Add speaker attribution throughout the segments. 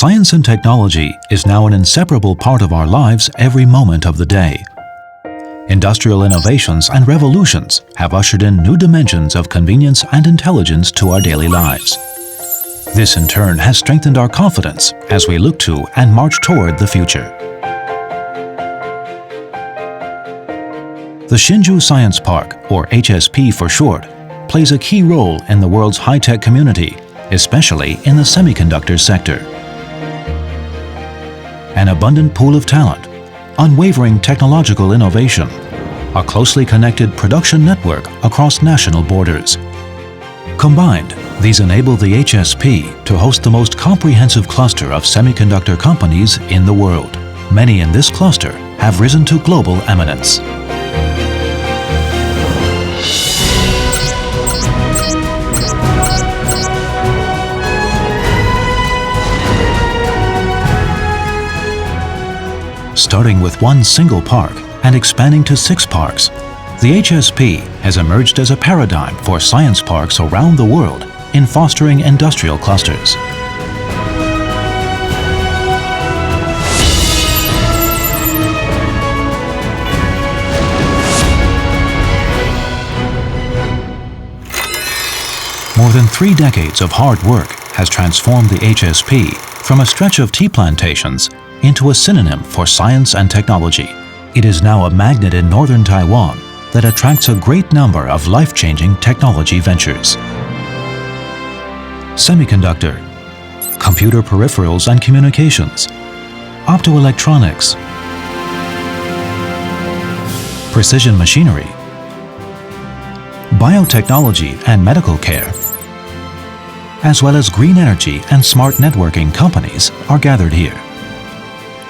Speaker 1: Science and technology is now an inseparable part of our lives every moment of the day. Industrial innovations and revolutions have ushered in new dimensions of convenience and intelligence to our daily lives. This in turn has strengthened our confidence as we look to and march toward the future. The Hsinchu Science Park, or HSP for short, plays a key role in the world's high-tech community, especially in the semiconductor sector. An abundant pool of talent, unwavering technological innovation, a closely connected production network across national borders. Combined, these enable the HSP to host the most comprehensive cluster of semiconductor companies in the world. Many in this cluster have risen to global eminence. Starting with one single park and expanding to 6 parks, the HSP has emerged as a paradigm for science parks around the world in fostering industrial clusters. More than 3 decades of hard work has transformed the HSP from a stretch of tea plantations into a synonym for science and technology. It is now a magnet in northern Taiwan that attracts a great number of life-changing technology ventures. Semiconductor, computer peripherals and communications, optoelectronics, precision machinery, biotechnology and medical care, as well as green energy and smart networking companies are gathered here.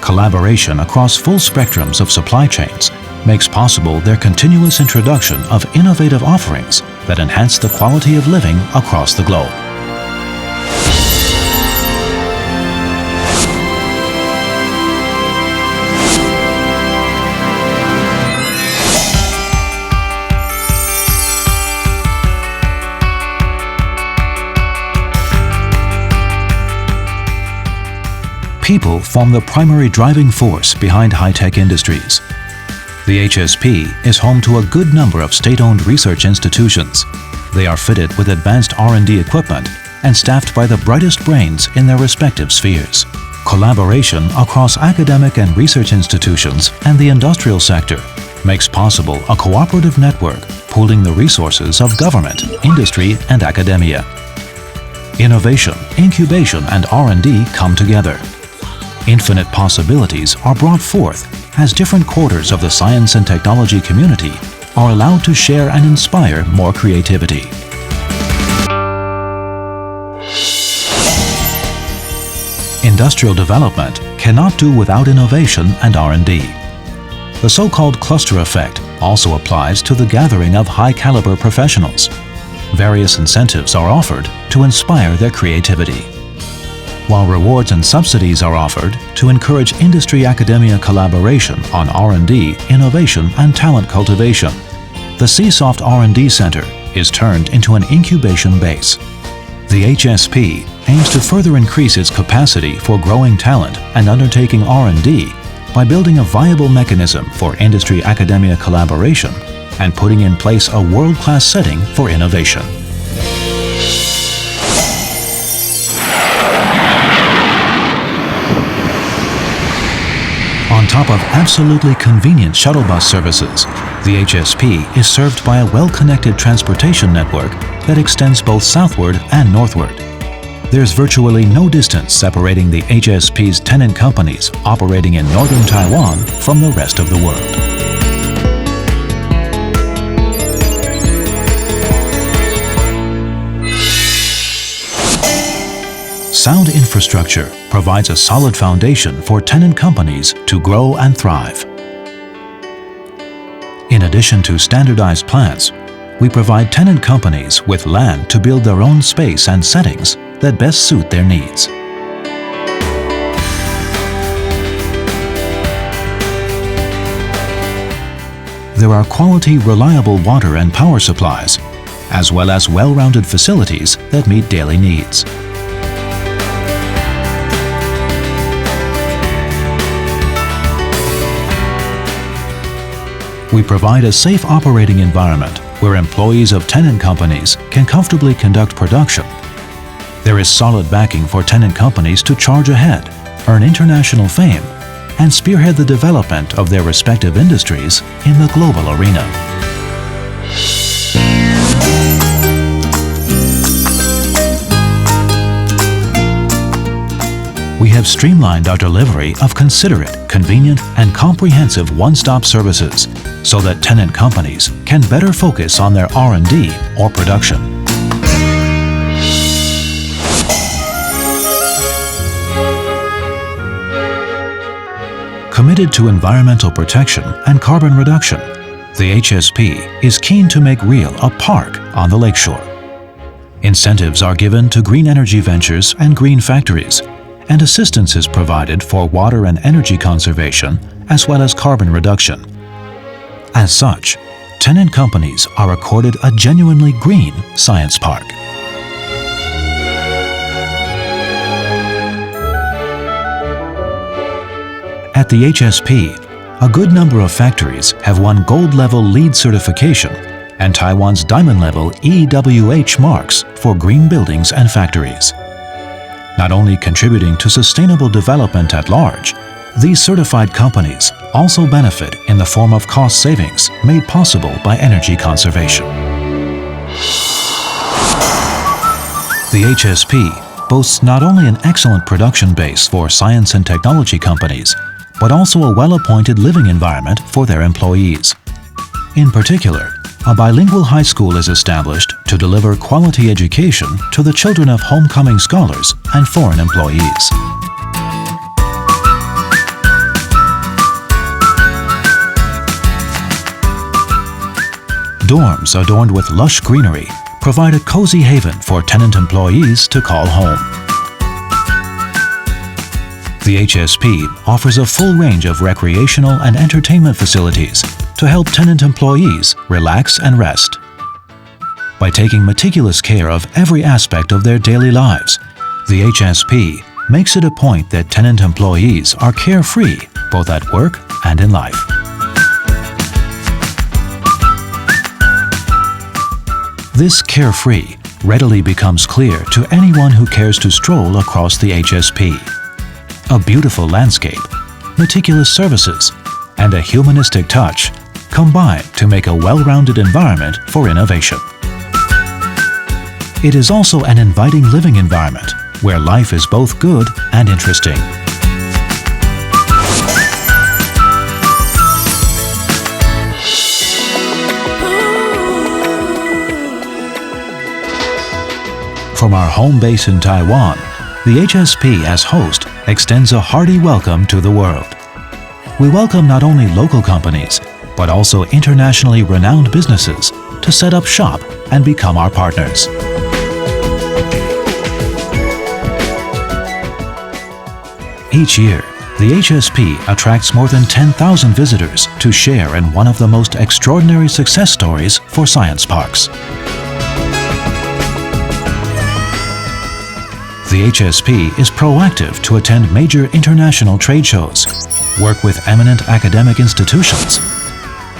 Speaker 1: Collaboration across full spectrums of supply chains makes possible their continuous introduction of innovative offerings that enhance the quality of living across the globe. People form the primary driving force behind high-tech industries. The HSP is home to a good number of state-owned research institutions. They are fitted with advanced R&D equipment and staffed by the brightest brains in their respective spheres. Collaboration across academic and research institutions and the industrial sector makes possible a cooperative network pooling the resources of government, industry, and academia. Innovation, incubation, and R&D come together. Infinite possibilities are brought forth as different quarters of the science and technology community are allowed to share and inspire more creativity. Industrial development cannot do without innovation and R&D. The so-called cluster effect also applies to the gathering of high-caliber professionals. Various incentives are offered to inspire their creativity, while rewards and subsidies are offered to encourage industry-academia collaboration on R&D, innovation, and talent cultivation. The CSoft R&D Center is turned into an incubation base. The HSP aims to further increase its capacity for growing talent and undertaking R&D by building a viable mechanism for industry-academia collaboration and putting in place a world-class setting for innovation. On top of absolutely convenient shuttle bus services, the HSP is served by a well-connected transportation network that extends both southward and northward. There's virtually no distance separating the HSP's tenant companies operating in northern Taiwan from the rest of the world. Sound infrastructure provides a solid foundation for tenant companies to grow and thrive. In addition to standardized plants, we provide tenant companies with land to build their own space and settings that best suit their needs. There are quality, reliable water and power supplies, as well as well-rounded facilities that meet daily needs. We provide a safe operating environment where employees of tenant companies can comfortably conduct production. There is solid backing for tenant companies to charge ahead, earn international fame, and spearhead the development of their respective industries in the global arena. We have streamlined our delivery of considerate, convenient, and comprehensive one-stop services so that tenant companies can better focus on their R&D or production. Committed to environmental protection and carbon reduction, the HSP is keen to make real a park on the lakeshore. Incentives are given to green energy ventures and green factories, and assistance is provided for water and energy conservation as well as carbon reduction. As such, tenant companies are accorded a genuinely green science park. At the HSP, a good number of factories have won gold-level LEED certification and Taiwan's diamond-level EWH marks for green buildings and factories. Not only contributing to sustainable development at large, these certified companies also benefit in the form of cost savings made possible by energy conservation. The HSP boasts not only an excellent production base for science and technology companies, but also a well-appointed living environment for their employees. In particular, a bilingual high school is established to deliver quality education to the children of homecoming scholars and foreign employees. Dorms adorned with lush greenery provide a cozy haven for tenant employees to call home. The HSP offers a full range of recreational and entertainment facilities to help tenant employees relax and rest. By taking meticulous care of every aspect of their daily lives, the HSP makes it a point that tenant employees are carefree both at work and in life. This carefree readily becomes clear to anyone who cares to stroll across the HSP. A beautiful landscape, meticulous services, and a humanistic touch combine to make a well-rounded environment for innovation. It is also an inviting living environment where life is both good and interesting. From our home base in Taiwan, the HSP as host extends a hearty welcome to the world. We welcome not only local companies, but also internationally renowned businesses to set up shop and become our partners. Each year, the HSP attracts more than 10,000 visitors to share in one of the most extraordinary success stories for science parks. The HSP is proactive to attend major international trade shows, work with eminent academic institutions,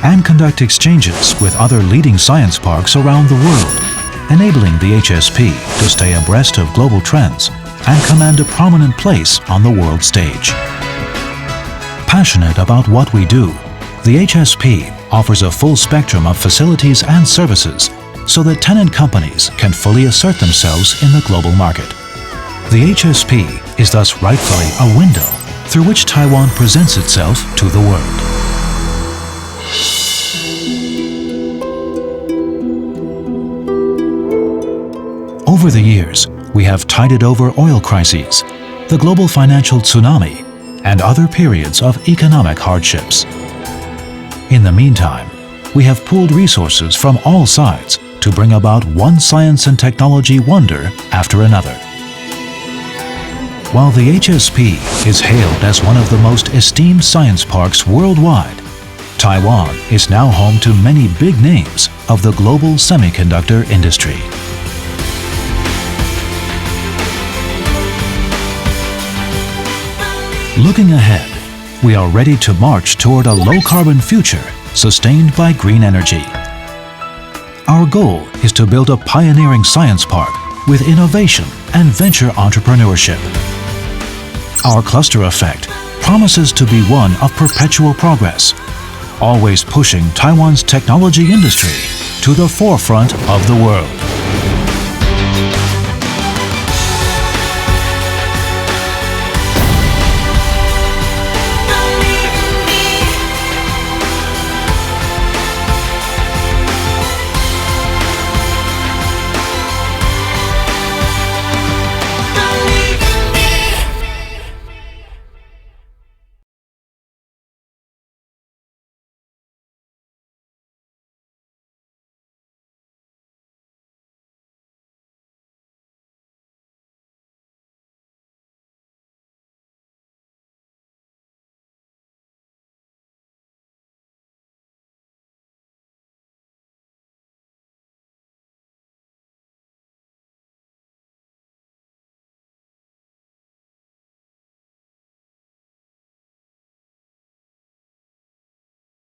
Speaker 1: and conduct exchanges with other leading science parks around the world, enabling the HSP to stay abreast of global trends and command a prominent place on the world stage. Passionate about what we do, the HSP offers a full spectrum of facilities and services so that tenant companies can fully assert themselves in the global market. The HSP is thus rightfully a window through which Taiwan presents itself to the world. Over the years, we have tided over oil crises, the global financial tsunami, and other periods of economic hardships. In the meantime, we have pooled resources from all sides to bring about one science and technology wonder after another. While the HSP is hailed as one of the most esteemed science parks worldwide, Taiwan is now home to many big names of the global semiconductor industry. Looking ahead, we are ready to march toward a low-carbon future sustained by green energy. Our goal is to build a pioneering science park with innovation and venture entrepreneurship. Our cluster effect promises to be one of perpetual progress, always pushing Taiwan's technology industry to the forefront of the world.